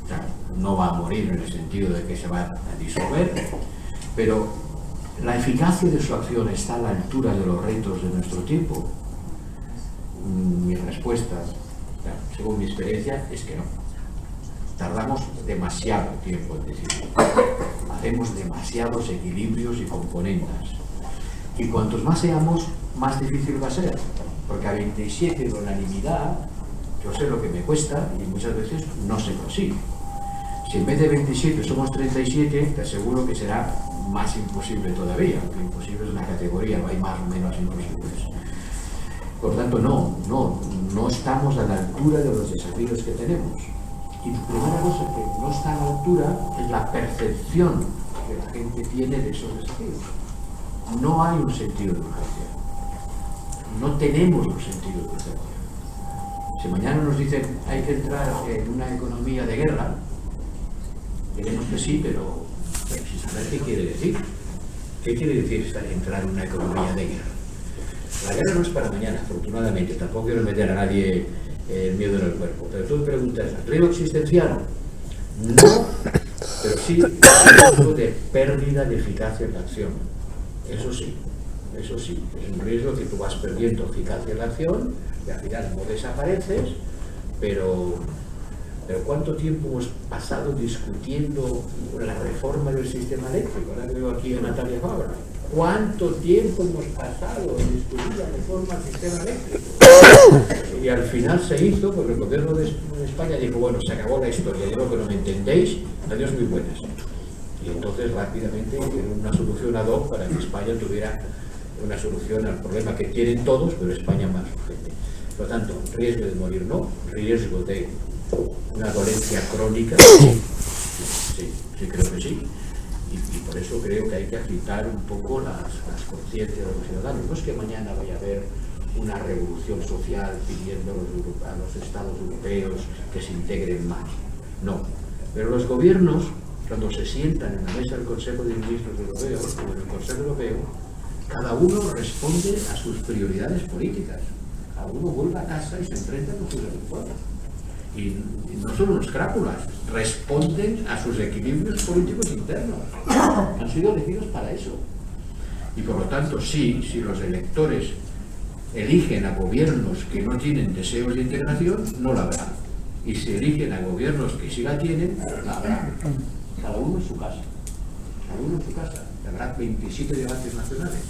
O sea, no va a morir en el sentido de que se va a disolver, pero ¿la eficacia de su acción está a la altura de los retos de nuestro tiempo? Mi respuesta, según mi experiencia, es que no. Tardamos demasiado tiempo en decidir. Hacemos demasiados equilibrios y componentes. Y cuantos más seamos, más difícil va a ser. Porque a 27 de unanimidad, yo sé lo que me cuesta y muchas veces no se consigue. Si en vez de 27 somos 37, te aseguro que será más imposible todavía, aunque imposible es una categoría, no hay más o menos imposibles. Por tanto, no estamos a la altura de los desafíos que tenemos. Y la primera cosa que no está a la altura es la percepción que la gente tiene de esos desafíos. No hay un sentido de urgencia. No tenemos un sentido de urgencia. Si mañana nos dicen hay que entrar en una economía de guerra, diremos que sí, pero sin saber qué quiere decir. ¿Qué quiere decir entrar en una economía de guerra? La guerra no es para mañana, afortunadamente. Tampoco quiero meter a nadie el miedo en el cuerpo. Pero tú me preguntas, ¿riesgo existencial? No, pero sí riesgo de pérdida de eficacia en la acción. Eso sí, es un riesgo que tú vas perdiendo eficacia en la acción y al final no desapareces, pero ¿cuánto tiempo hemos pasado discutiendo la reforma del sistema eléctrico? Ahora que veo aquí a Natalia Fabra. ¿Cuánto tiempo hemos pasado en discutir la reforma del sistema eléctrico? Y al final se hizo porque el gobierno de España dijo, bueno, se acabó la historia, digo que no me entendéis, adiós muy buenas. Y entonces rápidamente hicieron una solución ad hoc para que España tuviera una solución al problema que tienen todos, pero España más urgente. Por lo tanto, riesgo de morir no, riesgo de una dolencia crónica, sí, creo que sí. Y por eso creo que hay que agitar un poco las conciencias de los ciudadanos. No es que mañana vaya a haber una revolución social pidiendo a los estados europeos que se integren más. No. Pero los gobiernos, cuando se sientan en la mesa del Consejo de Ministros Europeos o en el Consejo Europeo, cada uno responde a sus prioridades políticas. Cada uno vuelve a casa y se enfrenta con sus adecuados. Y no son unos crápulas, responden a sus equilibrios políticos internos. Han sido elegidos para eso. Y por lo tanto, si los electores eligen a gobiernos que no tienen deseos de integración, no la habrá. Y si eligen a gobiernos que sí la tienen, la habrá. Cada uno en su casa. Cada uno en su casa. Habrá 27 debates nacionales.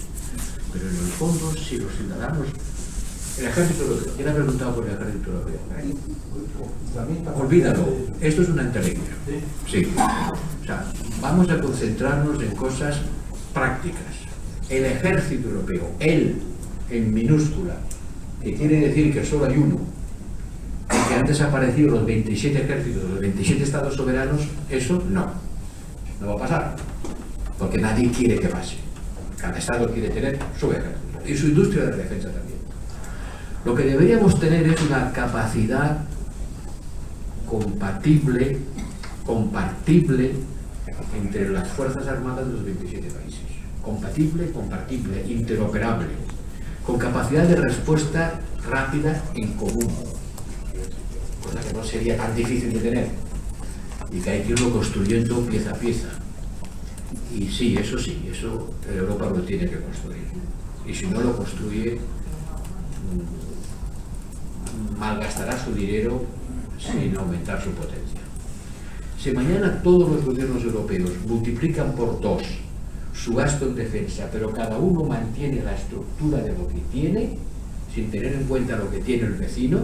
Pero en el fondo, si los ciudadanos... El ejército europeo. ¿Quién ha preguntado por el ejército europeo? Olvídalo. Esto es una entelequia. Sí. O sea, vamos a concentrarnos en cosas prácticas. El ejército europeo, él, en minúscula, que quiere decir que solo hay uno, y que han desaparecido los 27 ejércitos de los 27 estados soberanos, eso no va a pasar. Porque nadie quiere que pase. Cada estado quiere tener su ejército. Y su industria de defensa también. Lo que deberíamos tener es una capacidad compartible entre las Fuerzas Armadas de los 27 países. Compatible, interoperable, con capacidad de respuesta rápida en común, cosa que no sería tan difícil de tener y que hay que irlo construyendo pieza a pieza. Y sí, eso Europa lo tiene que construir. Y si no lo construye, malgastará su dinero sin aumentar su potencia. Si mañana todos los gobiernos europeos multiplican por 2 su gasto en defensa, pero cada uno mantiene la estructura de lo que tiene, sin tener en cuenta lo que tiene el vecino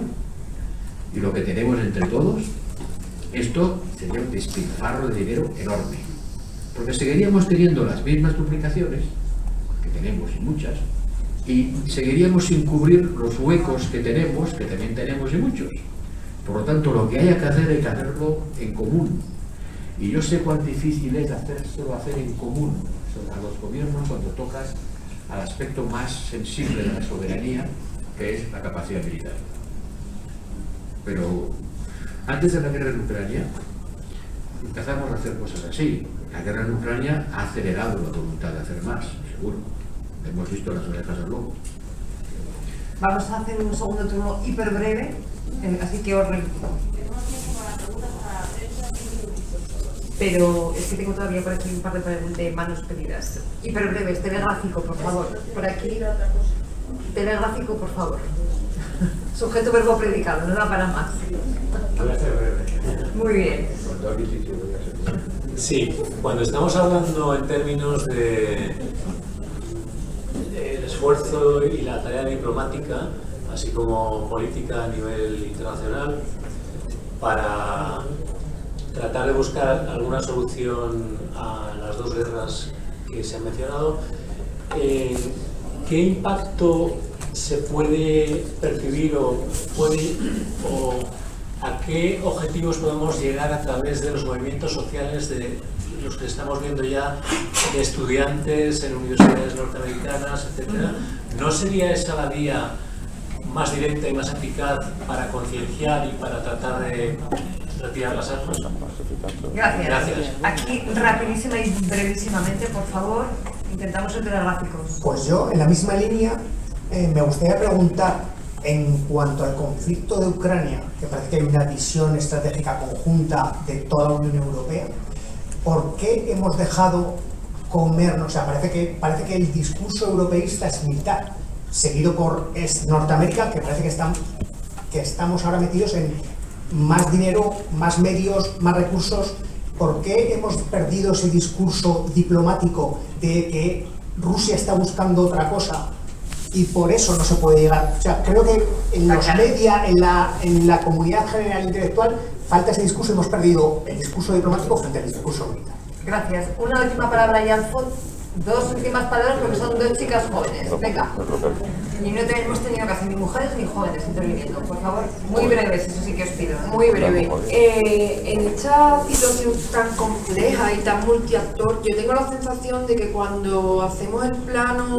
y lo que tenemos entre todos, esto sería un despilfarro de dinero enorme. Porque seguiríamos teniendo las mismas duplicaciones, que tenemos y muchas, y seguiríamos sin cubrir los huecos que tenemos, que también tenemos y muchos. Por lo tanto, lo que haya que hacer, hay que hacerlo en común. Y yo sé cuán difícil es hacérselo hacer en común a los gobiernos cuando tocas al aspecto más sensible de la soberanía, que es la capacidad militar. Pero antes de la guerra en Ucrania, empezamos a hacer cosas así. La guerra en Ucrania ha acelerado la voluntad de hacer más, seguro. Hemos visto las orejas al lobo. Vamos a hacer un segundo turno hiper breve, así que os pero es que tengo todavía por aquí un par de manos pedidas. Hiper breves, telegráfico, por favor. Por aquí, telegráfico, por favor. Sujeto, verbo, predicado, no da para más. Voy a ser breve. Muy bien. Sí, cuando estamos hablando en términos de el esfuerzo y la tarea diplomática, así como política a nivel internacional, para tratar de buscar alguna solución a las 2 guerras que se han mencionado, ¿qué impacto se puede percibir o a qué objetivos podemos llegar a través de los movimientos sociales de los que estamos viendo ya, de estudiantes en universidades norteamericanas, etcétera? ¿No sería esa la vía más directa y más eficaz para concienciar y para tratar de retirar las armas? Gracias. Gracias. Aquí, rapidísima y brevísimamente, por favor, intentamos ser telegráficos. Pues yo, en la misma línea, me gustaría preguntar, en cuanto al conflicto de Ucrania, que parece que hay una visión estratégica conjunta de toda la Unión Europea, ¿por qué hemos dejado comernos? O sea, parece que el discurso europeísta es militar, seguido por Norteamérica, que parece que estamos ahora metidos en más dinero, más medios, más recursos. ¿Por qué hemos perdido ese discurso diplomático de que Rusia está buscando otra cosa y por eso no se puede llegar? O sea, creo que en los media, en la comunidad general intelectual, falta ese discurso y hemos perdido el discurso diplomático frente al discurso militar. Gracias. Una última palabra ya, Alfonso. 2 últimas palabras porque son 2 chicas jóvenes. Venga. Y no hemos tenido casi ni mujeres ni jóvenes interviniendo. Por favor, muy breves, eso sí que os pido. Muy breve. En esta situación tan compleja y tan multiactor, yo tengo la sensación de que cuando hacemos el plano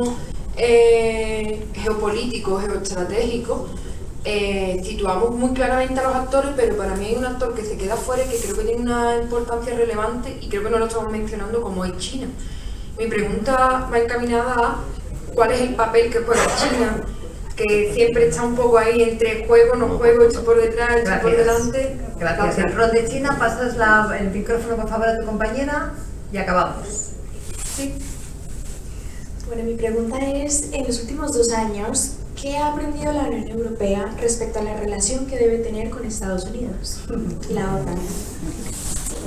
geopolítico, geoestratégico, situamos muy claramente a los actores, pero para mí hay un actor que se queda fuera y que creo que tiene una importancia relevante y creo que no lo estamos mencionando, como es China. Mi pregunta va encaminada a cuál es el papel que juega China, que siempre está un poco ahí entre juego, no juego, hecho por detrás, hecho por delante. Gracias. El rol de China, pasas el micrófono por favor a tu compañera y acabamos. Sí. Bueno, mi pregunta es, en los últimos 2 años, ¿qué ha aprendido la Unión Europea respecto a la relación que debe tener con Estados Unidos y la OTAN?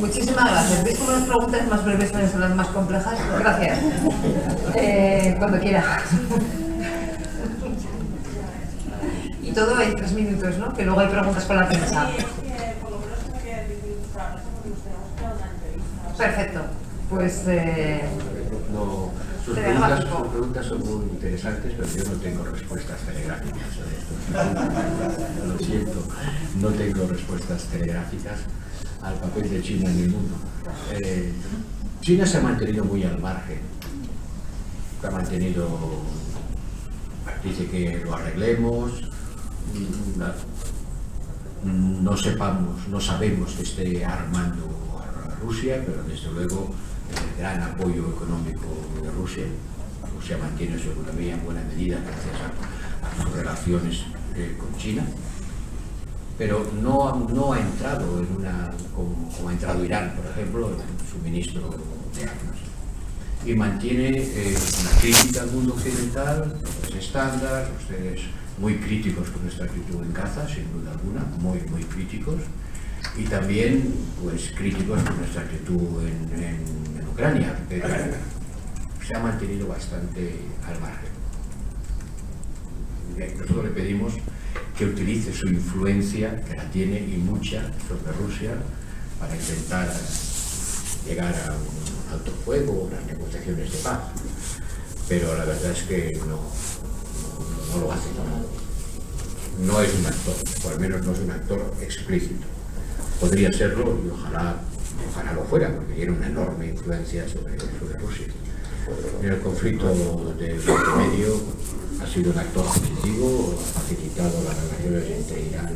Muchísimas gracias. ¿Veis cómo las preguntas más breves son las más complejas? Gracias. Cuando quiera. Y todo en 3 minutos, ¿no? Que luego hay preguntas con la prensa. Perfecto. Pues... No, sus preguntas son muy interesantes, pero yo no tengo respuestas telegráficas a esto. Lo siento, no tengo respuestas telegráficas al papel de China en el mundo. China se ha mantenido muy al margen. Se ha mantenido, dice que lo arreglemos, no sabemos que esté armando a Rusia, pero desde luego el gran apoyo económico de Rusia. Rusia mantiene su economía en buena medida gracias a sus relaciones con China, pero no ha entrado en una, como ha entrado Irán, por ejemplo, en suministro de armas. Y mantiene una crítica al mundo occidental, los estándar, ustedes muy críticos con nuestra actitud en Gaza, sin duda alguna, muy críticos, y también pues críticos con nuestra actitud en Ucrania, pero se ha mantenido bastante al margen. Nosotros le pedimos que utilice su influencia, que la tiene y mucha, sobre Rusia, para intentar llegar a un alto fuego, unas negociaciones de paz, pero la verdad es que no lo hace. No es un actor, o al menos no es un actor explícito. Podría serlo y ojalá lo fuera, porque tiene una enorme influencia sobre Rusia. En el conflicto de Oriente Medio ha sido un actor positivo, ha facilitado las relaciones entre Irán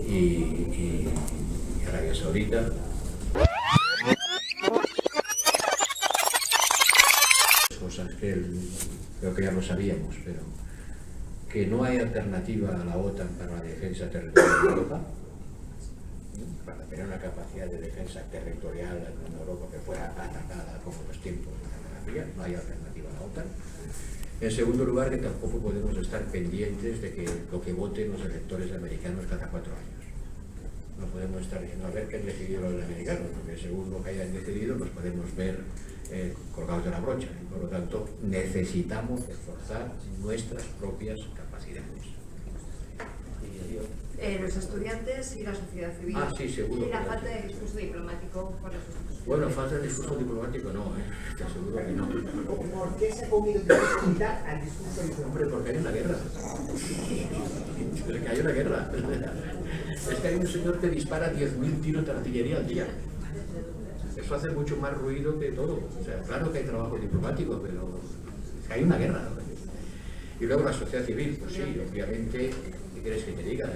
y Arabia Saudita. Cosas que creo que ya lo sabíamos, pero que no hay alternativa a la OTAN para la defensa territorial de Europa, para tener una capacidad de defensa territorial en Europa que fuera atacada como los tiempos de la Guerra Fría, no hay alternativa a la OTAN. En segundo lugar, que tampoco podemos estar pendientes de que lo que voten los electores americanos cada 4 años. No podemos estar diciendo a ver qué han decidido los americanos, porque según lo que hayan decidido nos podemos ver colgados de la brocha. Por lo tanto, necesitamos esforzar nuestras propias capacidades. Los estudiantes y la sociedad civil. Sí, seguro. Y la falta de discurso diplomático por las instituciones. Bueno, falta de discurso diplomático no, te aseguro que no. ¿Por qué se ha comido discutir al discurso diplomático? Hombre, porque hay una guerra. Porque hay una guerra. Es que hay un señor que dispara 10.000 tiros de artillería al día. Eso hace mucho más ruido que todo. O sea, claro que hay trabajo diplomático, pero es que hay una guerra. Y luego la sociedad civil, pues sí, obviamente, ¿qué quieres que te diga?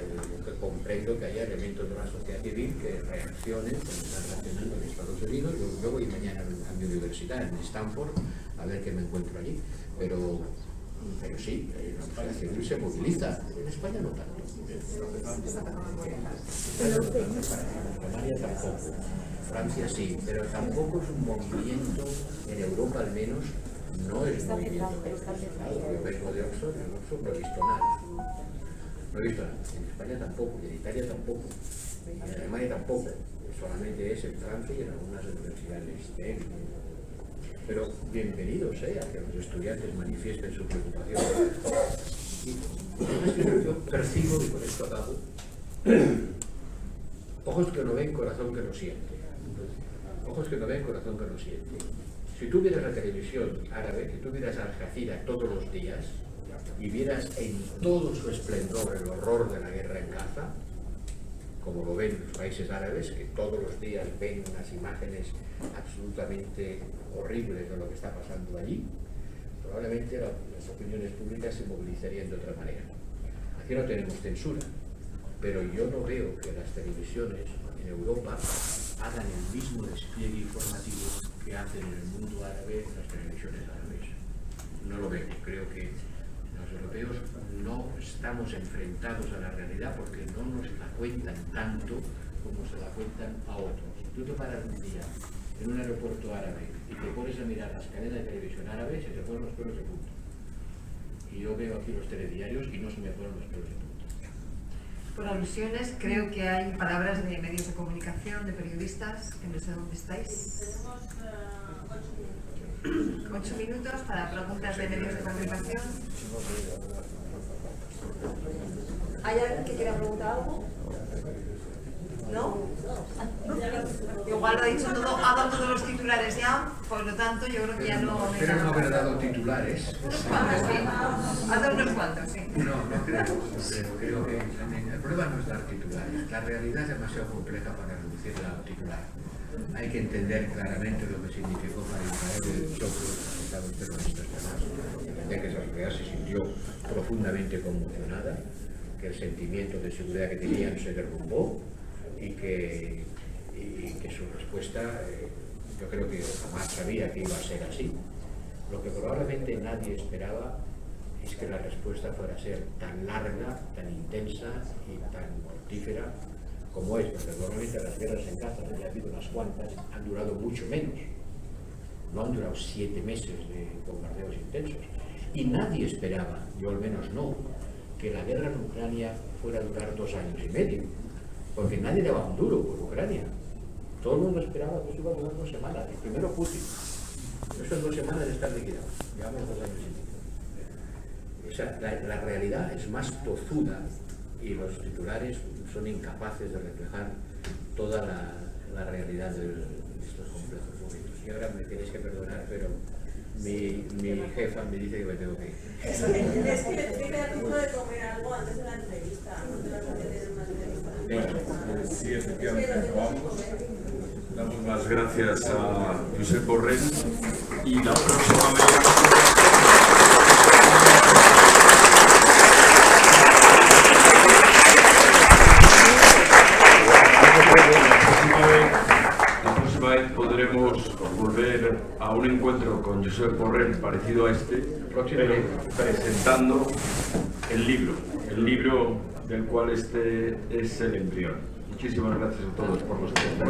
Yo comprendo que haya elementos de la sociedad civil que reaccionen, como están reaccionando en Estados Unidos. Yo voy mañana a mi universidad, en Stanford, a ver qué me encuentro allí. Pero sí, la sociedad civil se moviliza. En España no tanto. Alemania tampoco. Francia sí, pero tampoco es un movimiento, en Europa al menos, no es un movimiento. Yo vengo de Oxford, en Oxford no he visto nada. No he visto nada. En España tampoco, y en Italia tampoco, en Alemania tampoco. Solamente es en Francia y en algunas universidades. Pero bienvenido sea que los estudiantes manifiesten su preocupación. Y yo percibo, y con esto acabo, ojos que no ven, corazón que no siente. Ojos que no ven, corazón que no siente. Si tú vieras la televisión árabe, si tú vieras Al Jazeera todos los días y vieras en todo su esplendor el horror de la guerra en Gaza, como lo ven los países árabes, que todos los días ven unas imágenes absolutamente horribles de lo que está pasando allí, probablemente las opiniones públicas se movilizarían de otra manera. Aquí no tenemos censura, pero yo no veo que las televisiones en Europa hagan el mismo despliegue informativo que hacen en el mundo árabe las televisiones árabes. No lo veo. Creo que los europeos no estamos enfrentados a la realidad porque no nos la cuentan tanto como se la cuentan a otros. Tú te paras un día en un aeropuerto árabe y te pones a mirar las cadenas de televisión árabes y te ponen los pelos de punta. Y yo veo aquí los telediarios y no se me ponen los pelos de punta. Por alusiones, creo que hay palabras de medios de comunicación, de periodistas, que no sé dónde estáis. 8 minutos para preguntas de medios de comunicación. ¿Hay alguien que quiera preguntar algo? ¿No? Igual lo ha dicho todo, ha dado todos los titulares ya, por lo tanto yo creo que ya no... Pero no haber dado titulares. Unos cuantos, sí. Ha dado unos cuantos, sí. No creo que el problema no es dar titulares. La realidad es demasiado compleja para reducirla a un titular. Hay que entender claramente lo que significó para Israel el choque de los atentados terroristas de Hamas. Entender que esa sociedad se sintió profundamente conmocionada, que el sentimiento de seguridad que tenían se derrumbó y que su respuesta, yo creo que jamás sabía que iba a ser así. Lo que probablemente nadie esperaba es que la respuesta fuera a ser tan larga, tan intensa y tan mortífera como es, porque normalmente las guerras en Gaza, ya ha habido unas cuantas, han durado mucho menos. No han durado 7 meses de bombardeos intensos. Y nadie esperaba, yo al menos no, que la guerra en Ucrania fuera a durar 2 años y medio, porque nadie daba un duro por Ucrania. Todo el mundo esperaba que eso iba a durar 2 semanas. Y primero Putin. Eso en 2 semanas está liquidado. Llevamos 2 años y medio. O sea, la realidad es más tozuda y los titulares son incapaces de reflejar toda la realidad de estos complejos momentos. Y ahora me tenéis que perdonar, pero mi jefa me dice que me tengo que ir. Es que me da punto de comer algo antes de la entrevista, no te vas a tener una entrevista. Sí, efectivamente, damos las gracias a Josep Borrell y la próxima vez podremos volver a un encuentro con Josep Borrell parecido a este, pero presentando el libro del cual este es el embrión. Muchísimas gracias a todos por vuestro tiempo.